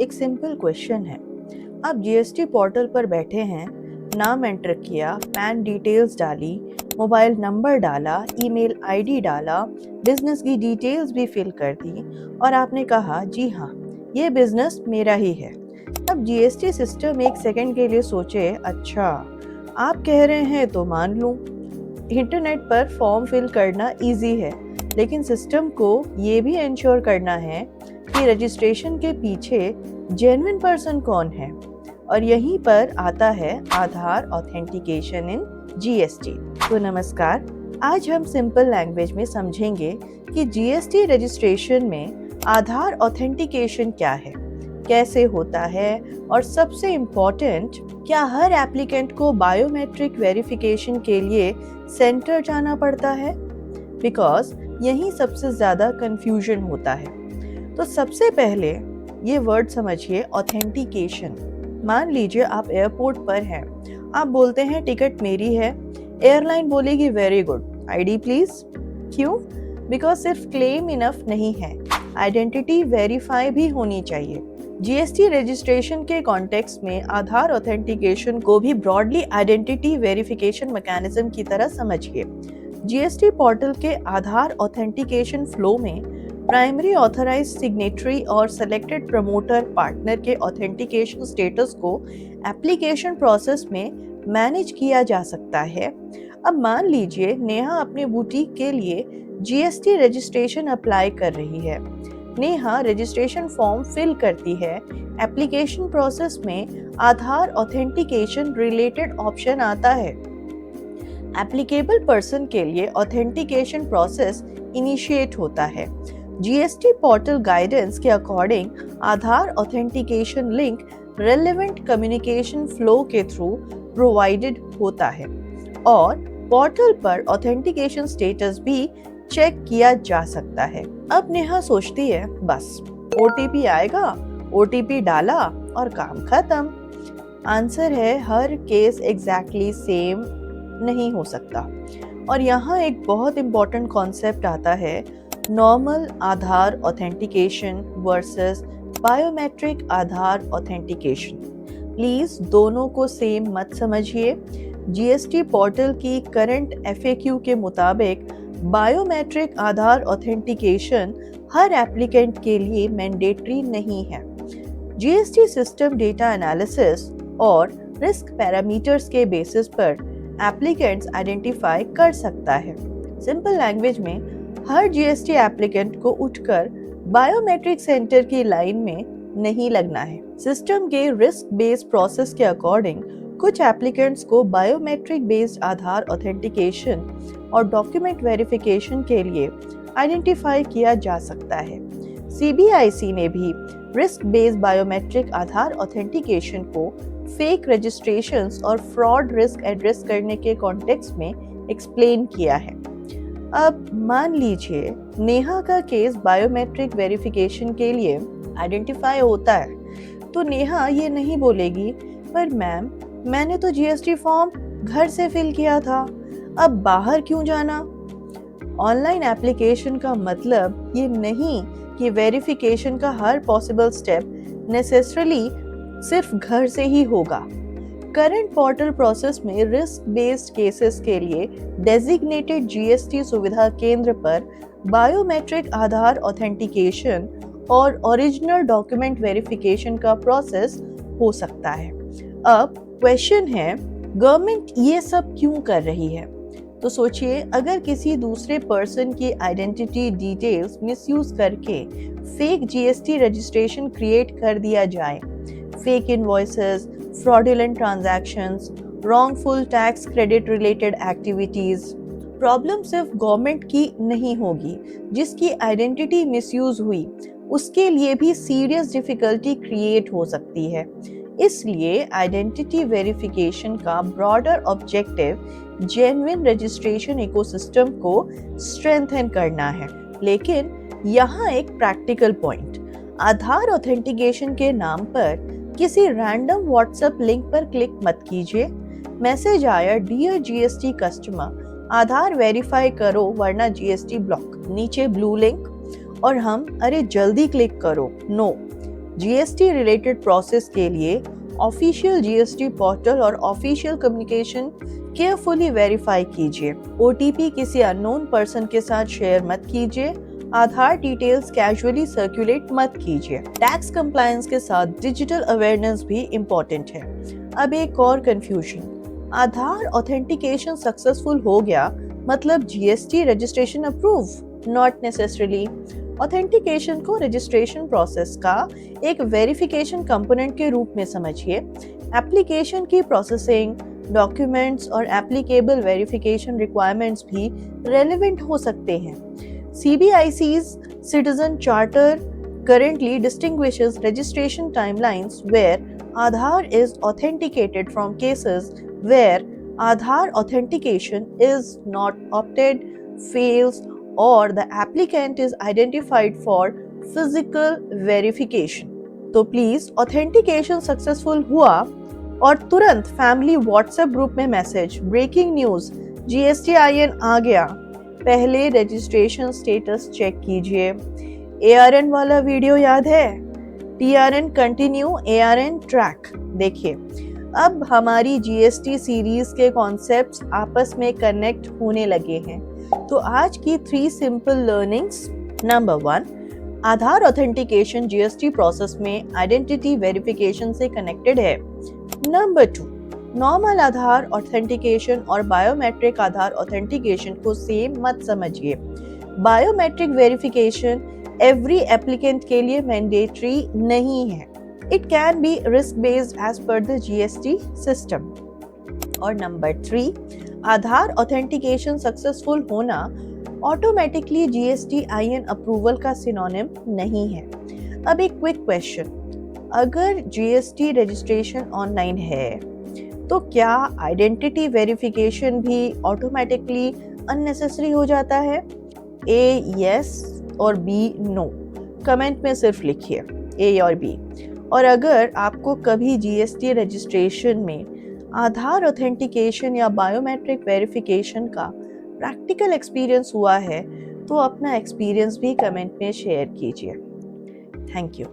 एक simple question है। आप जीएसटी पोर्टल पर बैठे हैं, नाम एंटर किया, पैन डिटेल्स डाली, मोबाइल नंबर डाला, ईमेल आईडी डाला, बिजनेस की डिटेल्स भी फिल कर दी और आपने कहा जी हाँ, ये बिजनेस मेरा ही है। अब जीएसटी सिस्टम एक सेकंड के लिए सोचे, अच्छा आप कह रहे हैं तो मान लूं। इंटरनेट पर फॉर्म फिल करना इजी है, लेकिन सिस्टम को ये भी इंश्योर करना है कि रजिस्ट्रेशन के पीछे जेन्युइन पर्सन कौन है। और यहीं पर आता है आधार ऑथेंटिकेशन इन जीएसटी। तो नमस्कार, आज हम सिंपल लैंग्वेज में समझेंगे कि जीएसटी रजिस्ट्रेशन में आधार ऑथेंटिकेशन क्या है, कैसे होता है और सबसे इम्पोर्टेंट, क्या हर एप्लीकेंट को बायोमेट्रिक वेरिफिकेशन के लिए सेंटर जाना पड़ता है? बिकॉज यही सबसे ज़्यादा कंफ्यूजन होता है। तो सबसे पहले ये वर्ड समझिए, ऑथेंटिकेशन। मान लीजिए आप एयरपोर्ट पर हैं, आप बोलते हैं टिकट मेरी है, एयरलाइन बोलेगी वेरी गुड, आईडी प्लीज। क्यों? बिकॉज सिर्फ क्लेम इनफ नहीं है, आइडेंटिटी वेरीफाई भी होनी चाहिए। जीएसटी रजिस्ट्रेशन के कॉन्टेक्स्ट में आधार ऑथेंटिकेशन को भी ब्रॉडली आइडेंटिटी वेरिफिकेशन मैकेनिज्म की तरह समझिए। जीएसटी पोर्टल के आधार ऑथेंटिकेशन फ्लो में प्राइमरी ऑथराइज्ड सिग्नेटरी और सेलेक्टेड प्रमोटर पार्टनर के ऑथेंटिकेशन स्टेटस को एप्लीकेशन प्रोसेस में मैनेज किया जा सकता है। अब मान लीजिए नेहा अपने बुटीक के लिए जीएसटी रजिस्ट्रेशन अप्लाई कर रही है। नेहा रजिस्ट्रेशन फॉर्म फिल करती है। एप्लीकेशन प्रोसेस में आधार ऑथेंटिकेशन रिलेटेड ऑप्शन आता है। एप्लीकेबल पर्सन के लिए ऑथेंटिकेशन प्रोसेस इनिशिएट होता है। जीएसटी पोर्टल गाइडेंस के according Aadhaar authentication link relevant communication flow के थ्रू प्रोवाइडेड होता है और पोर्टल पर ऑथेंटिकेशन स्टेटस भी चेक किया जा सकता है। अब नेहा सोचती है बस ओटीपी आएगा, ओटीपी डाला और काम खत्म। आंसर है हर केस एग्जैक्टली सेम नहीं हो सकता। और यहाँ एक बहुत इंपॉर्टेंट कॉन्सेप्ट आता है, normal Aadhaar authentication versus biometric Aadhaar authentication. Please दोनों को सेम मत समझिए। जीएसटी पोर्टल की करंट एफएक्यू के मुताबिक बायोमेट्रिक आधार ऑथेंटिकेशन हर एप्लीकेंट के लिए मैंडेटरी नहीं है। जीएसटी सिस्टम डेटा एनालिसिस और रिस्क पैरामीटर्स के बेसिस पर एप्लीकेंट्स आइडेंटिफाई कर सकता है। सिंपल लैंग्वेज में हर जीएसटी एप्लीकेंट को उठकर बायोमेट्रिक सेंटर की लाइन में नहीं लगना है। सिस्टम के रिस्क बेस्ड प्रोसेस के अकॉर्डिंग कुछ एप्लीकेंट्स को बायोमेट्रिक बेस्ड आधार ऑथेंटिकेशन और डॉक्यूमेंट वेरिफिकेशन के लिए आइडेंटिफाई किया जा सकता है। सीबीआईसी ने भी रिस्क बेस्ड बायोमेट्रिक आधार ऑथेंटिकेशन को फेक रजिस्ट्रेशंस और फ्रॉड रिस्क एड्रेस करने के कॉन्टेक्स्ट में एक्सप्लेन किया है। अब मान लीजिए नेहा का केस बायोमेट्रिक वेरिफिकेशन के लिए आइडेंटिफाई होता है, तो नेहा ये नहीं बोलेगी पर मैम मैंने तो जीएसटी फॉर्म घर से फिल किया था, अब बाहर क्यों जाना। ऑनलाइन एप्लीकेशन का मतलब ये नहीं कि वेरिफिकेशन का हर पॉसिबल स्टेप नेसेसरली सिर्फ घर से ही होगा। करंट पोर्टल प्रोसेस में रिस्क बेस्ड केसेस के लिए डेजिग्नेटेड जीएसटी सुविधा केंद्र पर बायोमेट्रिक आधार ऑथेंटिकेशन और ओरिजिनल डॉक्यूमेंट वेरिफिकेशन का प्रोसेस हो सकता है। अब क्वेश्चन है, गवर्नमेंट ये सब क्यों कर रही है? तो सोचिए, अगर किसी दूसरे पर्सन की आइडेंटिटी डिटेल्स मिसयूज करके फेक जीएसटी रजिस्ट्रेशन क्रिएट कर दिया जाए, fake invoices, fraudulent transactions, wrongful tax credit related activities, problem सिर्फ गवर्नमेंट की नहीं होगी, जिसकी आइडेंटिटी मिसयूज हुई उसके लिए भी सीरियस डिफिकल्टी क्रिएट हो सकती है। इसलिए आइडेंटिटी वेरिफिकेशन का broader objective genuine registration ecosystem को स्ट्रेंथन करना है। लेकिन यहाँ एक प्रैक्टिकल पॉइंट, आधार ऑथेंटिकेशन के नाम पर किसी रैंडम व्हाट्सएप लिंक पर क्लिक मत कीजिए। मैसेज आया, डियर जीएसटी कस्टमर आधार वेरीफाई करो वरना जीएसटी ब्लॉक, नीचे ब्लू लिंक और हम अरे जल्दी क्लिक करो, नो। जीएसटी रिलेटेड प्रोसेस के लिए ऑफिशियल जीएसटी पोर्टल और ऑफिशियल कम्युनिकेशन केयरफुली वेरीफाई कीजिए। ओटीपी किसी अननोन पर्सन के साथ शेयर मत कीजिए। आधार डिटेल्स कैजुअली सर्कुलेट मत कीजिए। टैक्स कंप्लायंस के साथ डिजिटल अवेयरनेस भी इम्पोर्टेंट है। अब एक और कंफ्यूजन, आधार ऑथेंटिकेशन सक्सेसफुल हो गया मतलब GST registration approve? Not necessarily. Authentication को रजिस्ट्रेशन प्रोसेस का एक वेरिफिकेशन कंपोनेंट के रूप में समझिए। एप्लीकेशन की प्रोसेसिंग, डॉक्यूमेंट्स और एप्लीकेबल वेरिफिकेशन रिक्वायरमेंट्स भी रेलेवेंट हो सकते हैं। CBIC's Citizen Charter currently distinguishes registration timelines where Aadhaar is authenticated from cases where Aadhaar authentication is not opted, fails, or the applicant is identified for physical verification. तो please authentication successful हुआ और तुरंत family WhatsApp group में message, breaking news, GSTIN आ गया, पहले registration status check कीजिए। ARN वाला video याद है? TRN continue, ARN track. देखिए, अब हमारी GST सीरीज के कॉन्सेप्ट्स आपस में कनेक्ट होने लगे हैं। तो आज की 3 सिंपल लर्निंग्स। नंबर 1, आधार ऑथेंटिकेशन GST प्रोसेस में आइडेंटिटी वेरिफिकेशन से कनेक्टेड है। नंबर 2, नॉर्मल आधार ऑथेंटिकेशन और बायोमेट्रिक आधार ऑथेंटिकेशन को सेम मत समझिए। बायोमेट्रिक वेरिफिकेशन एवरी एप्लीकेंट के लिए मैंडेटरी नहीं है। It can be risk based as per the GST system. और नंबर 3, आधार ऑथेंटिकेशन सक्सेसफुल होना ऑटोमेटिकली GSTIN अप्रूवल का सिनोनिम नहीं है। अब एक क्विक क्वेश्चन, अगर GST रजिस्ट्रेशन ऑनलाइन है तो क्या आइडेंटिटी वेरिफिकेशन भी ऑटोमेटिकली अननेसेसरी हो जाता है? A yes और B no। कमेंट में सिर्फ लिखिए A और B। और अगर आपको कभी GST रजिस्ट्रेशन में आधार ऑथेंटिकेशन या बायोमेट्रिक वेरिफिकेशन का प्रैक्टिकल एक्सपीरियंस हुआ है तो अपना एक्सपीरियंस भी कमेंट में शेयर कीजिए। Thank you.